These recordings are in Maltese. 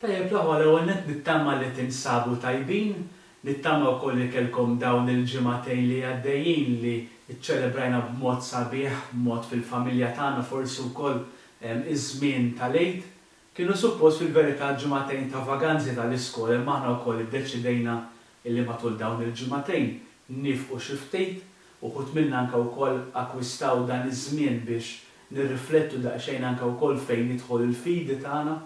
Tajjeb l-ewwel net nittama li tinsabu tajbin, nittama wkoll li kellkom dawn il-ġimagħtejn li għaddejjin li ċċelebrajna b'mod sabiħ, b'mod fil-familja tagħna forsi wkoll iż-żmien tal-Eid. Kienu suppost fil-verità ġimagħtejn ta' vaganzi tal-iskola, imma aħna wkoll iddeċidejna illi matul dawn il-ġimagħtejn nifqu xi ftit, uħud minna anke wkoll akkwistaw dan iż-żmien biex nirriflettu daqsxejn anke wkoll fejn jidħol il-fidi tagħna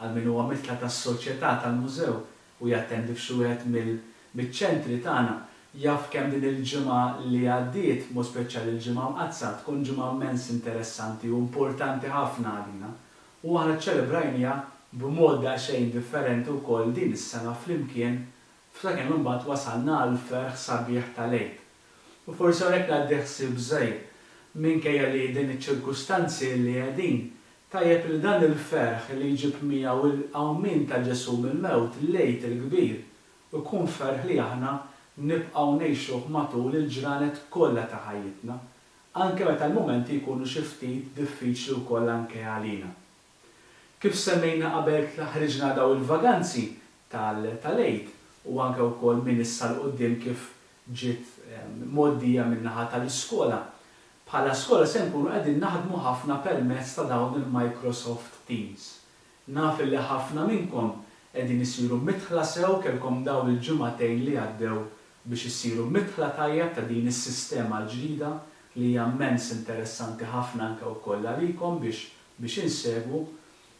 għal min huwa mitla tas-soċjetà tal-mużew u jattendi f'xi wieħed mill-ċentri tagħna jaf kemm din il-ġimgħa li għaddiet, mod speċjali l-ġimgħa mqazza, tkun ġimgħa immens interessanti u importanti ħafna għalina. U aħna ċċelebrajniha b'mod daqsxejn differenti wkoll din is-sena flimkien sakemm imbagħad wasalna għal ferħ sabiħ tal-Eid. U forsi hawnhekk ngħaddi ħsieb żgħir minkejja li din iċ-ċirkustanzi li qegħdin tajjeb li dan il-ferħ li jġib miegħu l-qawmien ta' Ġesu mill-mewt l-Eid il-kbir u jkun ferħ li aħna nibqgħu ngħixuh matul il-ġranet kollha ta' ħajjitna, anke meta l-mumenti jkunu xi ftit diffiċli wkoll anke għalina. Kif semmejna qabel ħriġna daw il-vaganzi tal-Eid u anke wkoll minn issa l qudiem kif ġiet moddija min-naħa tal-iskola. Bħala skola se nkunu qegħdin naħdmu ħafna permezz ta' dawn il-Microsoft Teams. Naf li ħafna minnkom qegħdin isiru mitħla sew kellkom dawn il-ġimagħtejn li għaddew biex isiru mitħla tajjeb ta' din is-sistema l-ġdida li hija immens interessanti ħafna anke wkoll għalikom biex insegwu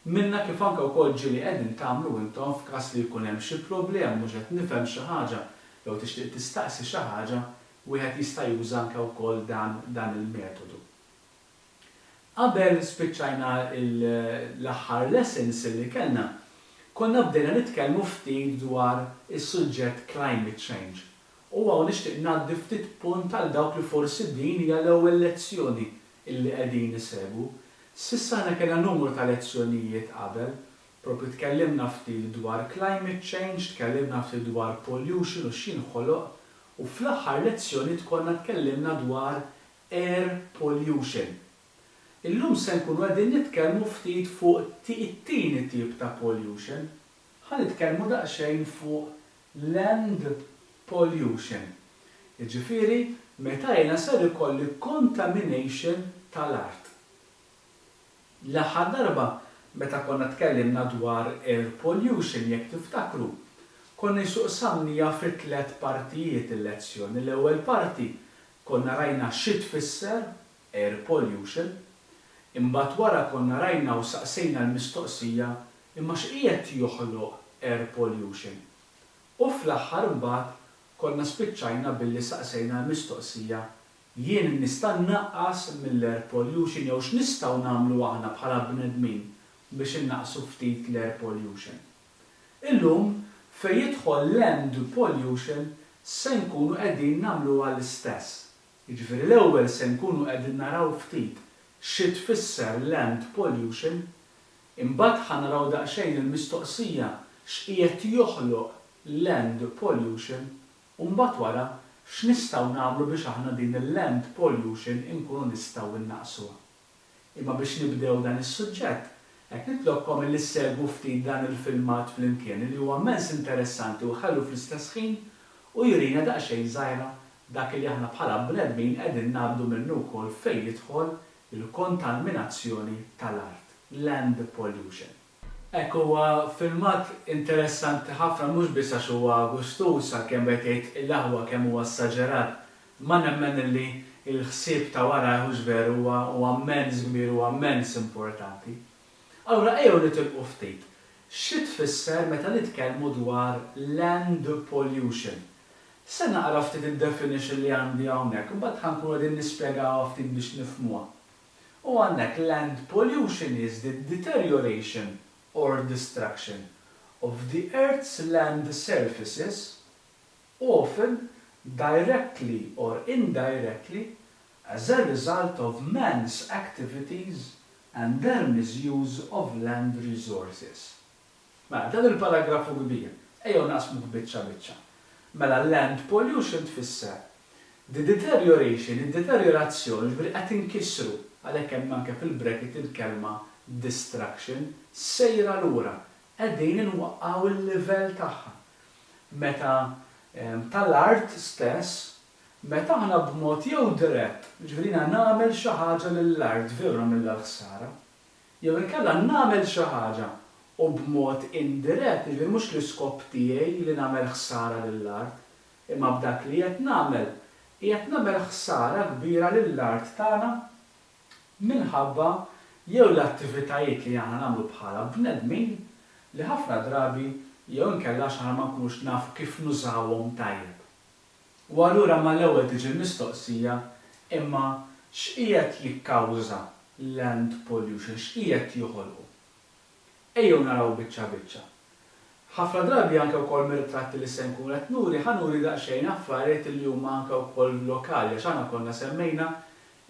minna kif anke wkoll ġieli qegħdin tagħmlu intom f'każ li jkun hemm xi problema mhux qed nifhem xi ħaġa jew tixtieq tistaqsi xi ħaġa wieħed jista' juża anke wkoll dan il-metodu. Qabel spiċċajna l-aħħar lessons li kellna, konna bdejna nitkellmu ftit dwar is-suġġett climate change. U hawn nixtieq ngħaddi ftit punt għal dawk li forsi din hija l-ewwel lezzjoni illi qegħdin isegwu. S'issa aħna kellna numru ta' lezzjonijiet qabel, propri tkellimna ftit dwar climate change, tkellimna ftit dwar pollution u x'inħoloq, u fl-aħħar lezzjoni tkollna tkellimna dwar air pollution. Illum se nkunu qegħdin nitkellmu ftit fuq it-tieni tip ta' pollution, ħa nitkellmu daqsxejn fuq land pollution. Jiġifieri meta jiena ser ikolli contamination tal-art. L-aħħar darba meta konna tkellimna dwar air pollution jekk tiftakru, konna jsuqsamnija fi 3 partijiet il-lezzjoni. L-ewwel parti konna rajna xi tfisser air pollution, imbagħad wara konna rajna u saqsejna l-mistoqsija imma x'qiegħed joħloq air pollution. U fl-aħħar imbagħad konna spiċċajna billi saqsejna l-mistoqsija jien nista' naqqas mill-air pollution jew x'nistgħu nagħmlu aħna bħala bnedmin biex innaqsu ftit l-air pollution. Illum fejn jidħol land pollution se nkunu qegħdin nagħmlu għall-istess. Jiġifieri l-ewwel se nkunu qegħdin naraw ftit xi tfisser land pollution, imbagħad ħanaraw daqsxejn il-mistoqsija x'qiegħed joħloq land pollution u mbagħad wara x'nistgħu nagħmlu biex aħna din il-land pollution inkunu nistgħu innaqsuha. Imma biex nibdew dan is-suġġett, hekk nitlobkom li ssegwu ftit dan il-filmat flimkien li huwa immens interessanti u ħallu fl-istess ħin u jurina daqsxejn żgħira dak li aħna bħala bnedmin qegħdin ngħaddu minnu wkoll fejn jidħol il-kontaminazzjoni tal-art, land pollution. Hekk huwa filmat interessanti ħafna mhux biss għax huwa gustus kemm qed jgħid il-aħwa kemm huwa esaġerat, ma nemmen li l-ħsieb ta' wara mhux veru huwa immens kbir huwa immens importanti. Allura ejjew nitilqu ftit. Xi tfisser meta nitkellmu dwar land pollution? Se naqra ftit id-definition li għandi hawnhekk, imbagħad ħankunu qegħdin nispjegawha ftit biex nifhmuha. U għandek land pollution is the deterioration or destruction of the Earth's land surfaces, often directly or indirectly as a result of man's activities and their misuse of land resources. Mela, dan il-paragrafu kbir, ejjew naqsmu biċċa. Mela land pollution tfisser the deterioration, id-deteriorazzjoni ġifieri qed inkissru għalhekk hemm anke fil-bracket il-kelma destruction sejra lura, qegħdin inwaqqgħu il-livell tagħha. Meta tal-art stess, meta aħna b'mod jew dirett, ġifieri nagħmel xi ħaġa lill-art veru nagħmilha ħsara, jew inkella nagħmel xi ħaġa u b'mod indirett, ġifieri mhux l-iskop tiegħi li nagħmel ħsara lill-art, imma b'dak li qed nagħmel ħsara kbira lill-art tagħna minħabba jew l-attivitajiet li aħna nagħmlu bħala bnedmin li ħafna drabi jew inkella x'aħna ma nkunux nafu kif nużawhom tajjeb. U allura mal-ewwel tiġi l-mistoqsija imma x'qiegħed jikkawża land pollution, x'qiegħed joħolqu. Ejjew naraw biċċa biċċa. Ħafna drabi anke wkoll mir-ritratti li se nkun qed nuri ħanuri daqsxejn affarijiet li huma anke wkoll lokali għax aħna konna semmejna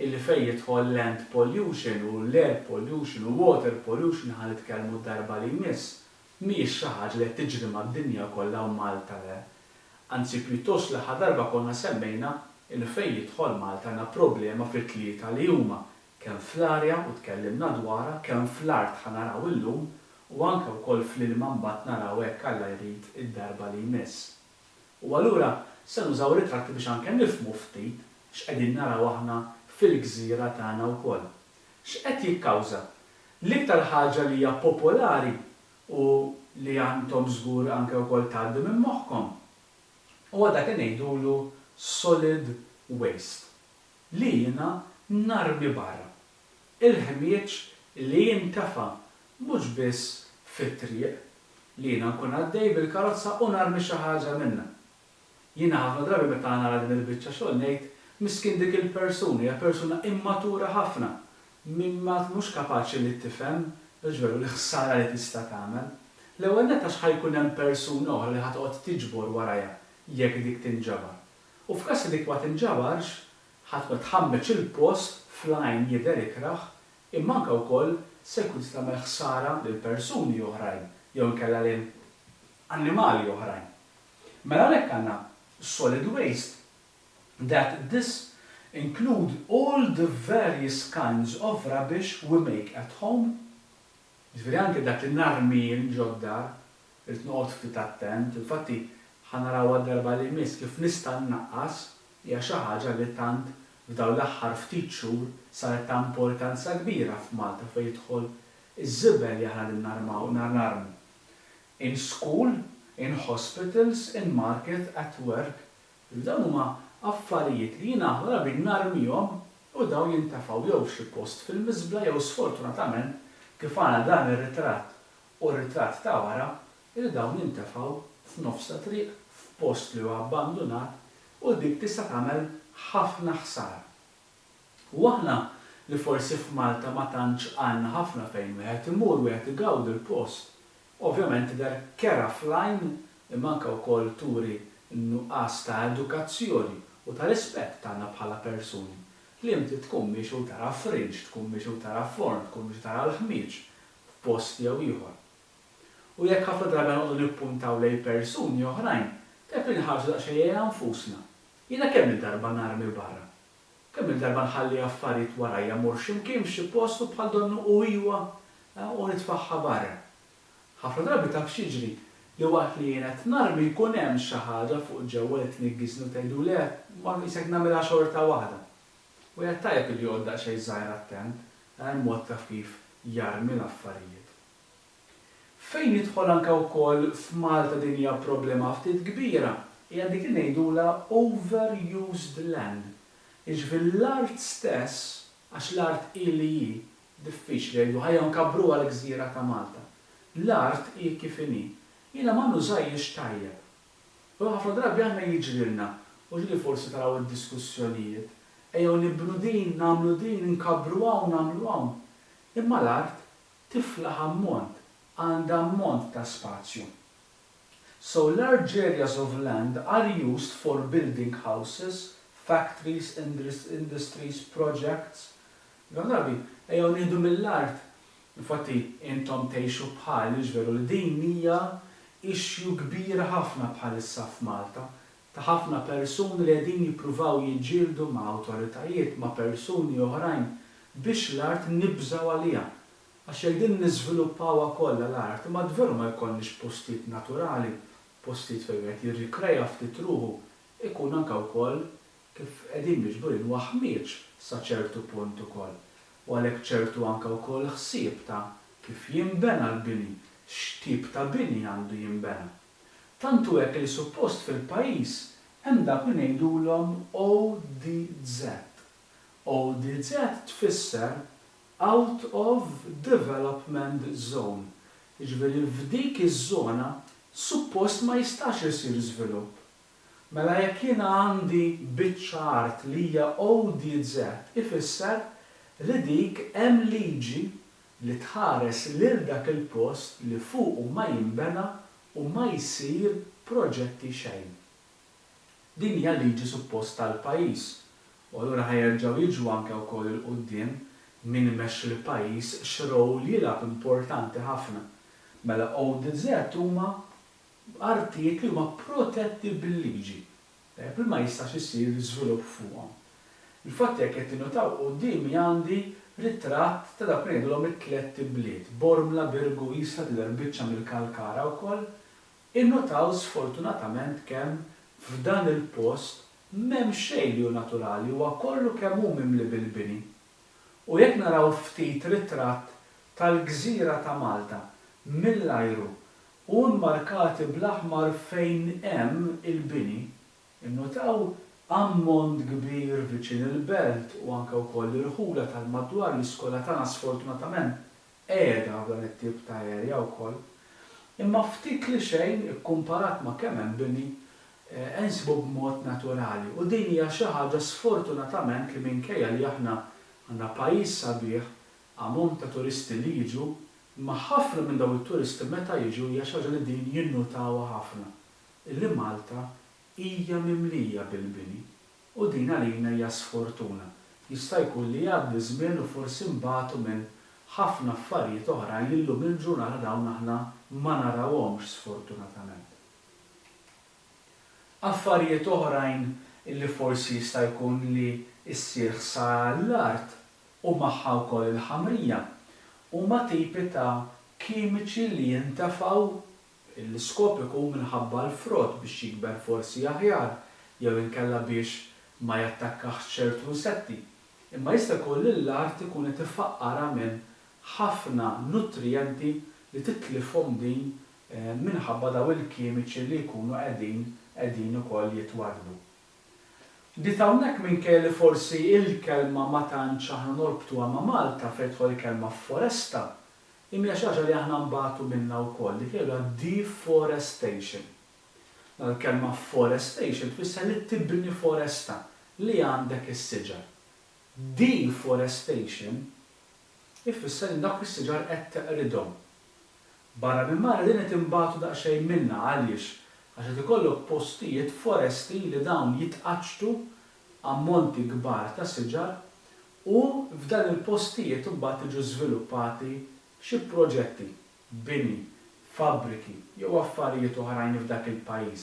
illi fejn jidħol land pollution u l-air pollution u water pollution ħan nitkellmu darba li jmiss. Mhijiex xi ħaġa li qed tiġri mad-dinja kollha u Malta le. Anzi pjuttost l-aħħar darba konna semmejna illi fejn jidħol Malta għandna problema fit-tlieta li huma kemm fl-arja u tkellimna dwarha, kemm fl-art ħanaraw illum u anke wkoll fl-ilma mbagħad naraw hekk Alla jrid id-darba li jmiss. U allura se nużaw ritratti biex anke nifhmu ftit x'qegħdin naraw aħna fil-gżira tagħna wkoll. X'qed jikkawża? L-iktar ħaġa li hija popolari u li għandhom żgur anke wkoll tgħaddi minn moħħkom. Huwa dak li ngħidulu solid waste. Li jiena narmi barra. Il-ħmieġ li jintefa' mhux biss fit-triq li jiena nkun għaddej bil-karozza u narmi xi ħaġa minnha. Jiena ħafna drabi meta nara din il-biċċa xogħol ngħid miskin dik il-persuna, hija persuna immatura ħafna, mimma mhux kapaċi li tifhem ġveru l-ħsara li tista' tagħmel. L-ewwel netta x'ħajkun hemm persuna oħra li ħadqod tiġbor warajha jekk dik tinġabar. U f'każ li dik ma tinġabarx, ħadd tħammeġ il-post fl-għajn jidher ikraħ, imma anke wkoll se jkun tagħmel ħsara lil persuni oħrajn jew inkella lil annimali oħrajn. Mela hekk għandna solid waste that this include all the various kinds of rubbish we make at home. Ġifieri anke dak li narmi l-ġoddar, irid noqgħod ftit attent, infatti ħanaraw għad-darba li jmiss kif nista' nnaqqas hija xi ħaġa li tant f'dawn l-aħħar ftit xhur saret ta' importanza kbira f'Malta fejn jidħol iż-żibel li aħna narmu. In school, in hospitals, in market, at work. Dawn huma affarijiet li jiena drabi narmihom u dawn jintefgħu jew f'xi post fil-miżbla jew sfortunatament kif għandna dan ir-ritratt u r-ritratt ta' wara li dawn jintefgħu f'nofs ta' triq f'post li huwa abbandunat u dik tista' tagħmel ħafna ħsara. U aħna li forsi f'Malta ma tantx għandna ħafna fejn wieħed imur wieħed igawdi l-post. Ovvjament der kera f'lajn imma anke wkoll turi n-nuqqas ta' edukazzjoni u ta' rispett tagħna bħala persuni. Li inti tkun mixu tara fridge, tkun mixu tara forn, tkun mixu tara l-ħmieġ f'post jew ieħor. U jekk ħafna drabi noqogħdu nippuntaw lejn persuni oħrajn, tep inħarġu daqsxejn anfusna. Jiena kemm il-darba narmi barra. Kemm il-darba nħalli affarijiet warajja mur x'imkien f'xi post u bħal donnu u iwa u nitfaħħa barra. Ħafna drabi taf x'jiġri li waqt li jiena qed narmi jkun hemm xi ħaġa fuq ġewwa li tniggisnu tgħidu le ma isek nagħmilha xorta waħda. U qed tajjeb li jgħod daqsxejn żgħir attent, mod taf kif jarmi l-affarijiet. Fejn jidħol anke wkoll f'Malta din hija problema ftit kbira, hija dik li ngħidula overused land. Jiġifieri l-art stess, għax l-art ili hi diffiċli jgħidu ħajja nkabbruha l-gżira ta' Malta. L-art hi kif inhi. Jiena ma nużajjiex tajjeb. U ħafna drabi aħna jiġrilna, u ġili forsi taraw id-diskussjonijiet. Ejjew nibnu din, nagħmlu din, nkabbruha u nagħmluha. Imma l-art tiflaħ ammont, għandha ammont ta' spazju. So large areas of land are used for building houses, factories, industries, projects. Għandabi, ejjew nieħdu mill-art. Infatti, intom tgħixu bħal ġveru li din hija issue kbira ħafna bħalissa f'Malta. Ta' ħafna persuni li qegħdin jippruvaw jiġġieldu ma' awtoritajiet ma' persuni oħrajn biex l-art nibżgħu għaliha. Għax jekk din niżviluppawha kollha l-art, ma veru ma jkollniex postijiet naturali, postijiet fejn qed jirrikreja ftit ruħu, ikun anke wkoll kif qegħdin miġburin waħmieġ sa ċertu punt ukoll. U għalhekk ċertu anke wkoll ħsieb ta' kif jinbena l-bini, x'tip ta' bini għandu jinbena. Tantu hekk li suppost fil-pajjiż hemm dak li ngħidulhom ODZ. ODZ tfisser Out of Development Zone. Jiġifieri f'dik iż-żona suppost ma jistax isir żvilupp. Mela jekk jiena għandi biċċa art li hija ODZ, ifisser li dik hemm liġi li tħares lil dak il-post li fuqu ma jinbena u ma jsir proġetti xejn. Din hija liġi suppost tal-pajjiż. U allura ħajerġgħu jiġu anke wkoll il-qudiem min imexxi l-pajjiż x'rowl jilgħab importanti ħafna. Mela ODZ huma artijiet li huma protetti bil-liġi. Bil ma jistax isir żvilupp fuqhom. Il-fatt jekk qed tinnotaw qudiemi għandi ritratt ta' dak ngħidulhom it-tliet bliet, Bormla, Birgu, Isla tidher biċċa mill-Kalkara wkoll, innotaw sfortunatament kemm f'dan il-post m'hemm xejn li hu naturali huwa kollu kemm hu mimli bil-bini. U jekk naraw ftit ritratt tal-Gżira ta' Malta mill-ajru u mmarkati bl-aħmar fejn hemm il-bini, innotaw ammont kbir viċin il-belt u anke wkoll il-ħula tal-madwar l-iskola tagħna sfortunatament qiegħda f'dan it-tip ta' erja wkoll. Imma ftit li xejn ikkumparat ma' kemm hemm bini insibu b'mod naturali. U din hija xi ħaġa sfortunatament li minkejja li aħna għandna pajjiż sabiħ, ammont ta' turisti li jiġu, imma ħafna minn dawn it-turisti meta jiġu hija xi ħaġa li din jinnutawha ħafna. Illi Malta hija mimlija bil-bini u din għalina hija sfortuna. Jista' jkun li jgħaddi żmien u forsi mbagħtu minn ħafna affarijiet oħrajn li llum il-ġurnata dawn aħna ma narawhomx sfortunatament. Affarijiet oħrajn illi forsi jista' jkun li issir ħsara l-art u magħha wkoll il-ħamrija huma tipi ta' kimiċi li jintefgħu l-iskop ikun minħabba l-frott biex jikber forsi aħjar jew inkella biex ma jattakkax ċertu insetti. Imma jista' jkun li l-art ikun qed ifaqqara minn ħafna nutrijenti li titlifhom din minħabba daw il-kimiċi li jkunu qegħdin ukoll jitwadbu. Dit hawnhekk minkejja li forsi il-kelma ma tantx aħna norbtuha ma' Malta fejn tidħol il-kelma foresta, imma xi ħaġa li aħna nbagħtu minnha wkoll li kellha deforestation. Il-kelma forestation tfisser li tibni foresta li għandek is-siġar. Deforestation ifisser li dak is-siġar qed teqridhom. Barra minn mara din qed imbagħtu daqsxejn minnha għaliex għax qed ikollok postijiet foresti li dawn jitqaċtu ammonti kbar ta' siġar u f'dan il-postijiet imbagħad jiġu żviluppati xi proġetti, bini, fabbriki jew affarijiet oħrajn f'dak il-pajjiż.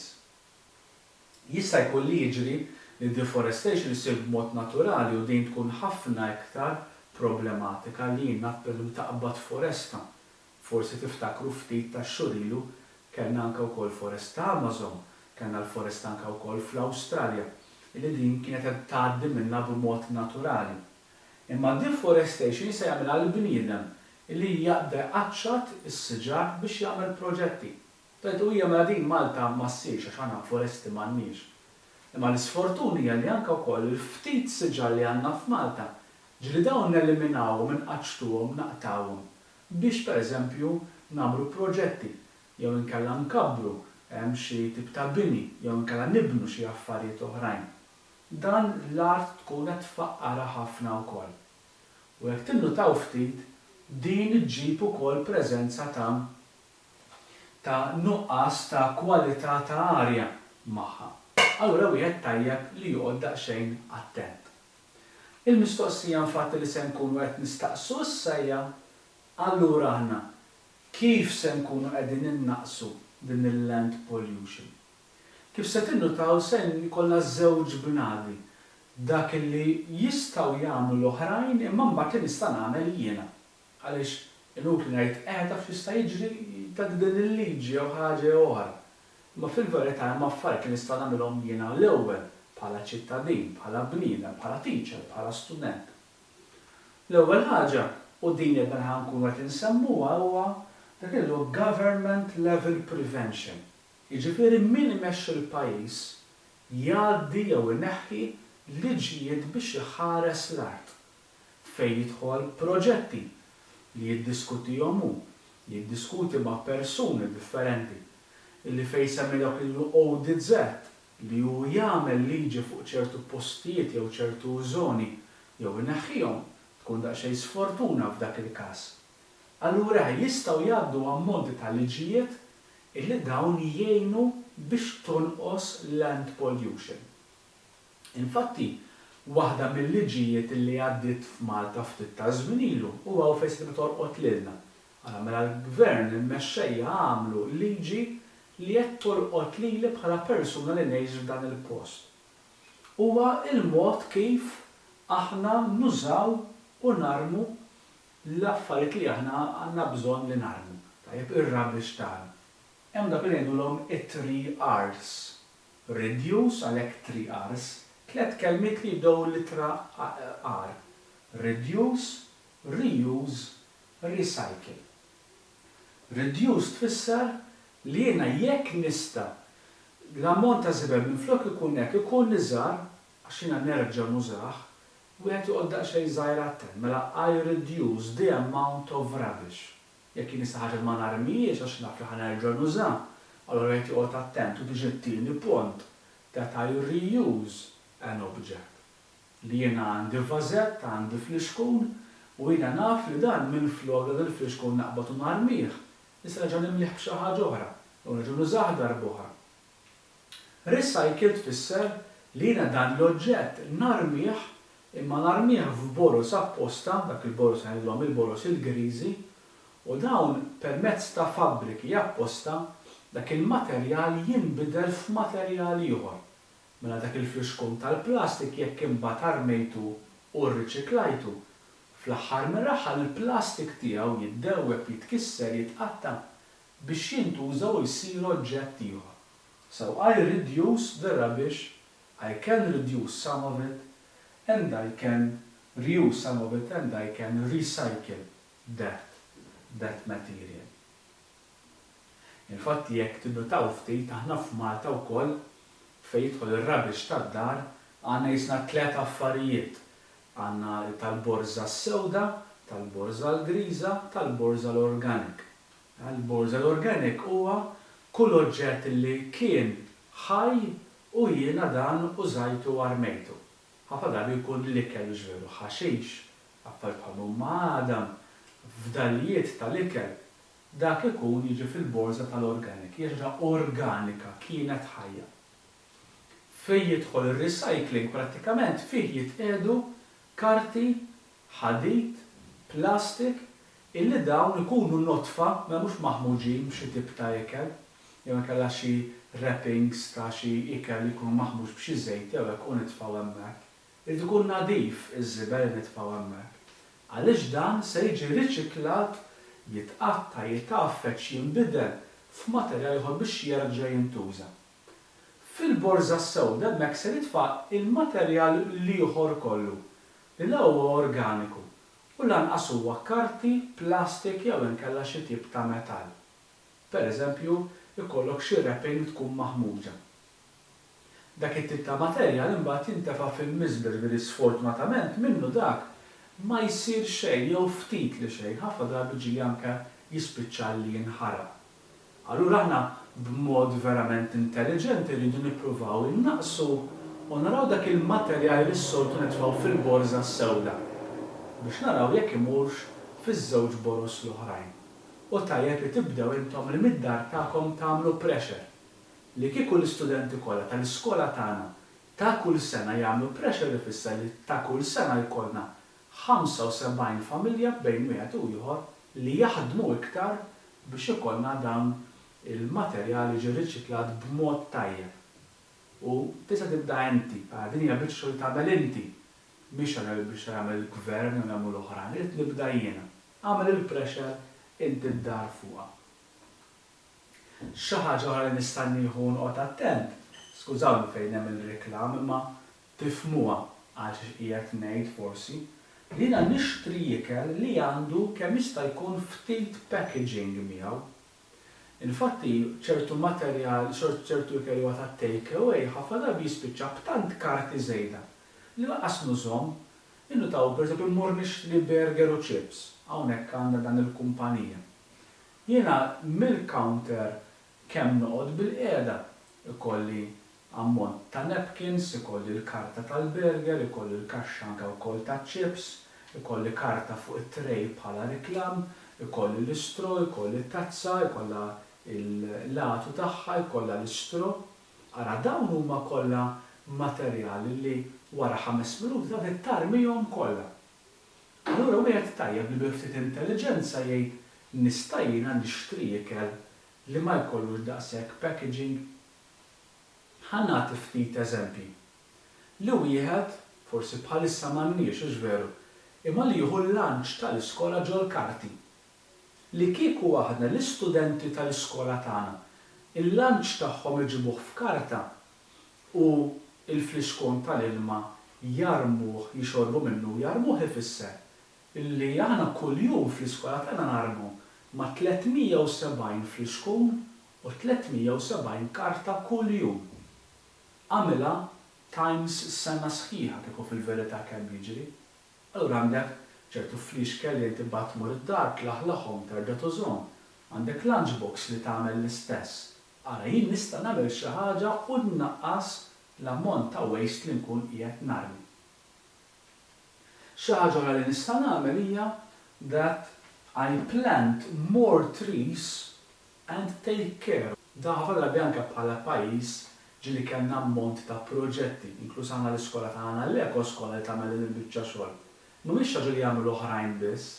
Jista' jkun li jiġri li deforestation isir b'mod naturali u din tkun ħafna iktar problematika li jiena taqbad foresta. Forsi tiftakru ftit tax-xhur ilu kellna anke wkoll foresta Amazon, kellna l-foresta anke wkoll fl-Awstralja, li din kienet qed tgħaddi minnha b'mod naturali. Imma deforestation jista' jagħmilha l-bniedem li jaqda qaċċat is-siġar biex jagħmel proġetti. Tajt u hija mela din Malta ma ssirx għax għandna foresti m'għandniex. Imma l-isfortuni hija li anke wkoll il-ftit siġar li għandna f'Malta ġieli dawn neliminawhom inqaċtuhom naqtawhom biex pereżempju nagħmlu proġetti jew inkella nkabbru hemm xi tip ta' bini jew inkella nibnu xi affarijiet oħrajn. Dan l-art tkun qed tfaqqara ħafna wkoll. U jekk tinnutaw ftit din iġġib ukoll preżenza ta' nuqqas ta' kwalità ta' arja magħha. Allura wieħed tajjeb li joqgħod daqsxejn attent. Il-mistoqsija infatti li se nkunu qed nistaqsu issa hija allura aħna kif se nkunu qegħdin innaqsu din il-land pollution? Kif se tinnutaw se jkollna żewġ bnadi dak li jistgħu jagħmlu l-oħrajn imma mbagħad nista' nagħmel jiena. Għaliex Inuk li ngħid taf x'jista' jiġri ta' din il-liġi jew ħaġa oħra. Ma fil-verità hemm affarijiet li nista' nagħmilhom jiena l-ewwel bħala ċittadin, bħala bniedem, bħala teacher, bħala student. L-ewwel ħaġa u din jekk nkun qed insemmuha huwa dak illu government level prevention. Jiġifieri min imexxi l-pajjiż jgħaddi jew ineħħi liġijiet biex iħares l-art fejn jidħol proġetti li jiddiskutihom hu, jiddiskuti ma' persuni differenti illi fejn semmi dawk il-ODZ li hu jagħmel liġi fuq ċertu postijiet jew ċertu żoni jew ineħħihom tkun daqsxejn sfortuna f'dak il-każ. Allura jistgħu jgħaddu ammonti ta' liġijiet illi dawn jgħinu biex tonqos land pollution. Infatti, waħda mill-liġijiet li għaddiet f'Malta ftit ta' żmien ilu huwa fejn se torqod lilna. Mela l-gvern il-mexxejja għamlu liġi li qed torqod lili bħala persuna li ngħix f'dan il-post. Huwa il-mod kif aħna nużaw u narmu l-affarijiet li aħna għandna bżonn li narmu. Tajjeb ir-rubbish tagħna. Hemm dak li ngħidulhom it-3 Rs. Reduce għalhekk 3 Rs. 3 kelmiet li jibdew l-ittra R. Reduce, reuse, recycle. Reduce tfisser li jiena jekk nista' l-ammont ta' żibel minflok ikun hekk ikun iżgħar għax jiena nerġa' nużah, wieħed joqgħod daqsxejn żgħir attent. Mela I reduce the amount of rubbish. Jekk jien nista' ħaġa ma narmijiex għax naf li ħanerġa' nużah, allura wieħed joqgħod attent u tiġi t-tieni punt that I reuse an object. Li jiena għandi vażett, għandi fliexkun, u jiena naf li dan minflok dan il-fliexkun naqbad u narmih. Issa nerġa' nimlih b'xi ħaġa oħra, u nerġa' nużah darba oħra. Recycle tfisser li jiena dan l-oġġett narmih imma narmih f'boros apposta, dak il-boros ngħidulhom il-boros il-griżi, u dawn permezz ta' fabbriki apposta dak il-materjal jinbidel f'materjal ieħor. Mela dak il-fliexkun tal-plastik jekk imbagħad armejtu u rriċiklajtu, fl-aħħar mill-aħħar il-plastik tiegħu jiddewweb jitkisser jitqatta' biex jintuża u jsir oġġett ieħor. So I reduce the rubbish, I can reduce some of it, and I can reuse some of it, and I can recycle that material. Infatti jekk tinnotaw ftit aħna f'Malta wkoll fejn jidħol ir-rubbish tad-dar għandna jisna 3 affarijiet. Għandna tal-borża s-sewda, tal-borża l-griża, tal-borża l-organic. Il-borża l-organic huwa kull oġġett li kien ħaj u jiena dan użajtu u armejtu. Ħafna drabi jkun l-ikel ġveru ħaxix, affarijiet bħal madam, fdalijiet tal-ikel. Dak ikun jiġi fil-borża tal-organic, jiġra organika, kienet ħajja. Fejn jidħol ir-recycling prattikament fih jitqiegħdu karti, ħadid, plastik, illi dawn ikunu notfa ma mhux maħmuġin b'xi tip ta' ikel, jew inkella xi wrappings ta' xi ikel li jkunu maħmuġ b'xi żejt jew hekk u nitfgħu hemmhekk. Irid ikun nadif iż-żibel li nitfgħu hemmhekk. Għaliex dan se jiġi riċiklat, jitqatta, jitaffeċ, jinbidel f'materjal ieħor biex jerġa' jintuża. Fil-borża s-sewda hemmhekk se jitfa' il-materjal ieħor kollu li huwa organiku u lanqas huwa karti, plastik jew inkella xi tip ta' metall. Pereżempju, ikollok xi wrapping tkun maħmuġa. Dak it-tip ta' materjal imbagħad jintefa' fil-miżber li sfortunatament minnu dak ma jsir xejn jew ftit li xejn, ħafna drabi ġie anke jispiċċa li jinħaraq. Allura aħna b'mod verament intelligenti rridu nippruvaw innaqsu u naraw dak il-materjal li s-soltu nitfgħu fil-borża s-sewda biex naraw jekk imurx fiż-żewġ boros l-oħrajn. U tajjeb li tibdew intom li mid-dar tagħkom tagħmlu pressure li kieku l-istudenti kollha tal-iskola tagħna ta' kull sena jagħmlu pressure ifisser li ta' kull sena jkollna 75 familja bejn wieħed u ieħor li jaħdmu iktar biex ikollna dawn il-materjali ġi riċiklat b'mod tajjeb. U tista' tibda inti, din hija biex xogħol tagħmel inti, biex nagħmel il-gvern u nagħmlu l-oħrajn, irid nibda jiena. għamel il-pressure inti d-dar fuqha. Xi ħaġa oħra li nista' nieħu noqgħod attent, skużawni fejn hemm il-reklam imma tifhmuha għal qiegħed ngħid forsi, li jiena nixtri ikel li għandu kemm jista' jkun ftit packaging miegħu. Infatti ċertu materjal, ċertu ikel huwa ta' take away ħafna drabi jispiċċa b'tant karti żejda li laqas nużhom. Innu taw pereżempju mmur nixtri burger u chips, hawnhekk għandha dan il-kumpanija. Jiena mill-counter kemm noqgħod bil-qiegħda ikolli ammont ta' napkins, ikolli l-karta tal-burger, ikolli l-kaxxa anke wkoll ta' chips, ikolli karta fuq it-tray bħala riklam, ikolli l-istro, ikolli t-tazza, ikollha il-latu tagħha, ikollha l-istro. Ara dawn huma kollha materjali li wara 5 minuti ta' tarmihom kollha. Allura wieħed tajjeb li biftit intelligenza jgħid nista' jiena nixtri ikel li ma jkollux daqshekk packaging. Ħanat ftit eżempji. Li wieħed forsi bħalissa m'għandniex hux veru, imma li jieħu l-lunch tal-iskola ġol karti. Li kieku aħna l-istudenti tal-iskola tagħna il-lunch tagħhom iġibuh f'karta u il-fliskon tal-ilma jarmuh jixorbu minnu jarmuh ifisser illi aħna kuljum fl-iskola tagħna narmu ma' 370 fliskun u 370 karta kuljum. Għamilha times sena sħiħa kieku fil-verità kemm jiġri. Allura għandek ċertu fliexkel li tibgħat tmur id-dar tlaħħlaħhom terġa' tużhom. Għandek lunchbox li tagħmel l-istess. Ara jien nista' nagħmel xi ħaġa u nnaqqas l-ammont ta' waste li nkun qiegħed narmi. Xi ħaġa oħra li nista' nagħmel hija that I plant more trees and take care. Da ħafna drabi anke bħala pajjiż ġieli kellna ammont ta' proġetti, inkluż għandna l-iskola tagħna l-eko skola li tagħmel il-biċċa xogħol. Mhumiex ħaġa li jagħmlu oħrajn biss,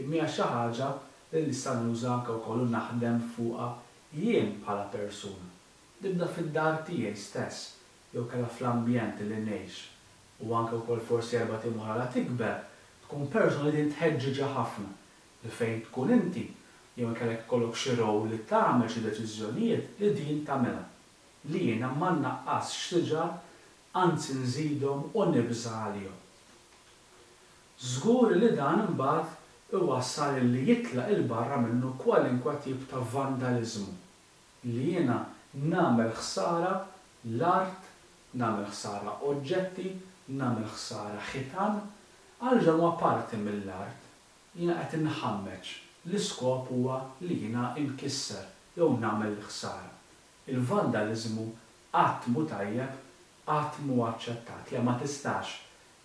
imma xi ħaġa li nista' nuża anke wkoll naħdem fuqha jien bħala persuna. Nibda fid-dar tiegħi stess, jew kellha fl-ambjent li ngħix. U anke wkoll forsi erba' tim oħra tikber, tkun persuna li tħeġġiġa ħafna li fejn tkun inti, jew kellek kollok xi rol li tagħmel xi deċiżjonijiet li din tagħmilha. Li jiena ma nnaqqasx siġar, anzi nżidhom u nibża għalihom. Żgur li dan imbagħad iwassal li jitlaq il-barra minnu kwalinkwa tip ta' vandaliżmu. Li jiena nagħmel ħsara l-art, nagħmel ħsara oġġetti, nagħmel ħsara ħitan, għal ġewwa parti mill-art. Jiena qed inħammeġ l-iskop huwa li jiena inkisser jew nagħmel ħsara. Il-vandaliżmu qatt mhu tajjeb, qatt mhu aċċettat li ma tistax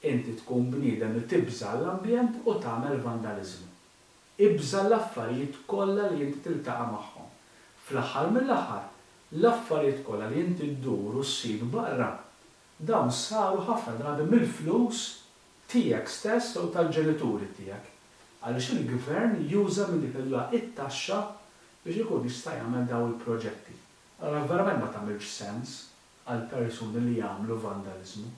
inti tkun bniedem li tibża l-ambjent u tagħmel vandaliżmu. Ibża l-affarijiet kollha li inti tiltaqa' magħhom. Fl-aħħar mill-aħħar, l-affarijiet kollha li inti ddur u ssir barra dawn saru ħafna drabi mill-flus tiegħek stess u tal-ġenituri tiegħek. Għaliex il-gvern juża minn dik it-taxxa biex ikun jista' jagħmel dawn il-proġetti. Allura verament ma tagħmilx sens għal persuni li jagħmlu vandaliżmu.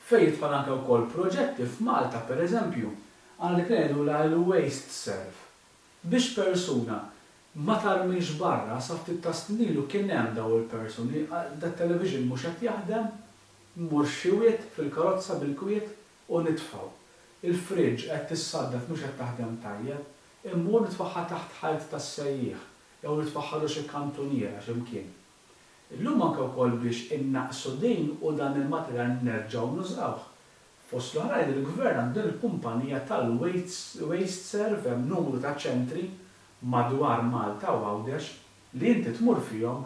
Fejn jidħol anke wkoll proġetti f'Malta pereżempju għandek ngħidu l-waste serve. Biex persuna ma tarmilx barra sa ftit ta' snilu kien hemm dawn il-persuni, dat-television mhux qed jaħdem, mmur xi fil-karozza bil-kwiet u nitfgħu. Il-friġġ qed tissaddef mhux qed taħdem tajjeb, immur nitfaħħa taħt ħajt tas-sejjieħ jew nitfaħħalu xi kantuniera x'imkien. Illum anke wkoll biex innaqsu din u dan il-materjal nerġgħu nużawh. Fost l-oħrajn il-gvern għandu l-kumpanija tal-waste serve hemm numru ta' ċentri madwar Malta u Għawdex li inti tmur fihom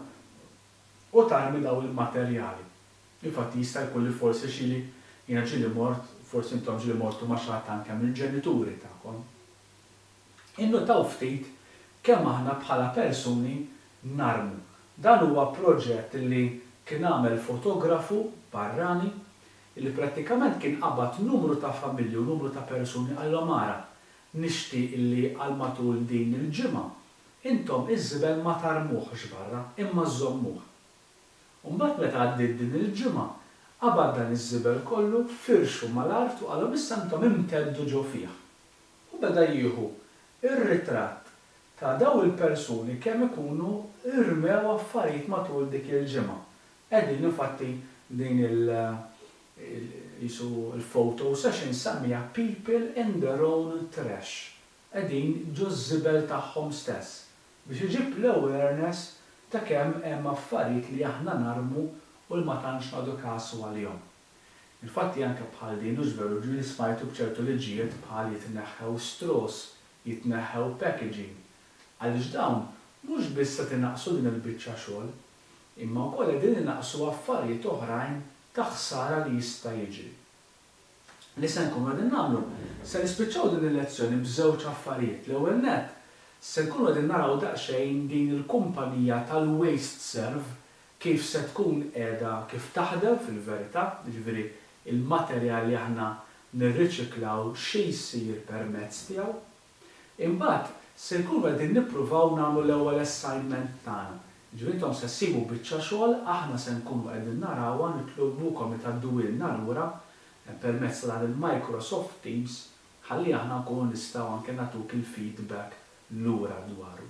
u tarmi dawn il-materjali. Infatti jista' jkun li forsi xi li jiena ġieli mort, forsi intom ġieli mortu ma' xagħat anke mill-ġenituri tagħkom. Innotaw ftit kemm aħna bħala persuni narmu. Dan huwa proġett li kien għamel fotografu barrani li prattikament kien qabad numru ta' familji u numru ta' persuni għallhom ara nixtieq illi għal matul din il-ġimgħa intom iż-żibel ma tarmuhx barra imma żommuh. U mbagħad meta għaddiet din il-ġimgħa qabad dan iż-żibel kollu firxu mal-art u qalhom issa intom imteddu ġew fih. U u beda jieħu ir-ritratt ta' daw il-persuni kemm ikunu irmew affarijiet matul dik il-ġimgħa. Qegħdin infatti din il-photo session sammija People in their own trash. Qegħdin ġo żibel tagħhom stess biex iġib l-awareness ta' kemm hemm affarijiet li aħna narmu u l ma tantx nagħdu kasu għalihom. Infatti anke bħal din uġveru ġieli smajtu b'ċertu liġijiet bħal jitneħħew straws, jitneħħew packaging. Għaliex dawn mhux biss se tinaqsu din il-biċċa xogħol, imma wkoll qegħdin inaqsu affarijiet oħrajn ta' ħsara li jista' jiġri. Li se nkunu qegħdin nagħmlu, se nispiċċaw din il-lezzjoni b'żewġ affarijiet. L-ewwel nett, se nkunu qegħdin naraw daqsxejn din il-kumpanija tal-Waste Serve kif se tkun qiegħda kif taħdem fil-verità, jiġifieri il-materjal li aħna nirriċiklaw xi jsir permezz tiegħu. Imbagħad se nkunu qegħdin nippruvaw nagħmlu l-ewwel assignment tagħna. Ġifieri intom se ssibu biċċa xogħol, aħna se nkunu qegħdin narawha nitlubukom itgħaddu lilna lura permezz ta' il-Microsoft Teams ħalli aħna nkunu nistgħu anke nagħtuk il-feedback lura dwaru.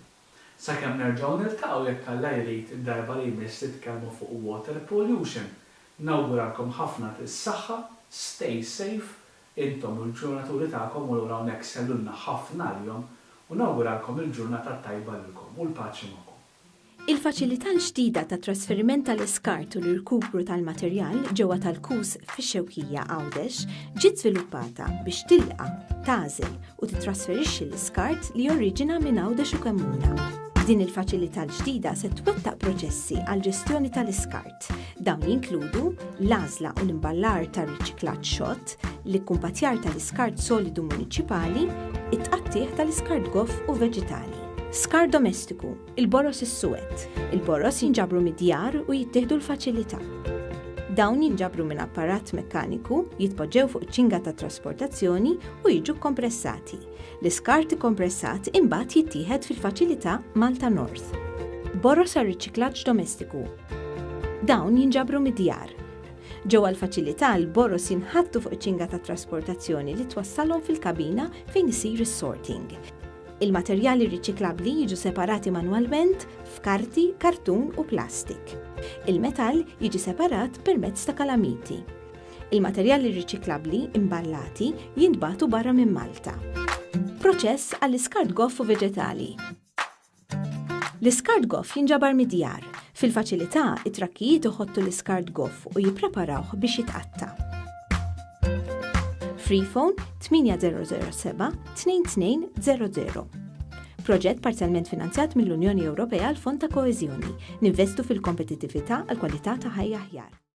Sakemm nerġgħu niltaqgħu jekk Alla jrid id-darba li jmiss titkellmu fuq water pollution. Nawguralkom ħafna is-saħħa, stay safe, intom u l-ġurnaturi tagħkom u lura hawnhekk sellulna ħafna għalihom u nawguralkom il-ġurnata tajba lilkom u l-paċi magħkom. Il-faċilità l-ġdida ta' trasferiment tal-iskart u l-irkupru tal-materjal ġewwa tal-kus fix-Xewkija Għawdex ġiet żviluppata biex tilqa', tagħżel u titrasferixxi l-iskart li jorriġina minn Għawdex u Kemmuna. Din il-faċilità l-ġdida se twettaq proċessi għal ġestjoni tal-iskart. Dawn jinkludu l-għażla u l-imballar tar-riċiklaġġ xott, l-ikkumpatjar tal-iskart solidu muniċipali, it-tqattih tal-iskart goff u veġitali. Skart domestiku, il-boros is-suwed. Il-boros jinġabru mid-djar u jittieħdu l-faċilità. Dawn jinġabru minn apparat mekkaniku, jitpoġġew fuq ċinga ta' trasportazzjoni u jiġu kompressati. L-iskart kompressat imbagħad jittieħed fil-faċilità Malta North. Boros għar-riċiklaġġ domestiku. Dawn jinġabru mid-djar. Ġewwa l-faċilità l-boros jinħattu fuq ċinga ta' trasportazzjoni li twassalhom fil-kabina fejn isir is-sorting. Il-materjali riċiklabbli jiġu separati manwalment f'karti, kartun u plastik. Il-metall jiġi separat permezz ta' kalamiti. Il-materjali riċiklabbli imballati jintbagħtu barra minn Malta. Proċess għall-iskart goff u veġetali. L-iskart goff jinġabar mid-djar. Fil-faċilità it-trakkijiet iħottu l-iskart goff u jippreparawh biex jitqatta'. Freephone 8007 2200. Proġett parzjalment finanzjat mill-Unjoni Ewropea għal Fond ta' Koeżjoni. Ninvestu fil-kompetittività għal kwalità ta' ħajja aħjar.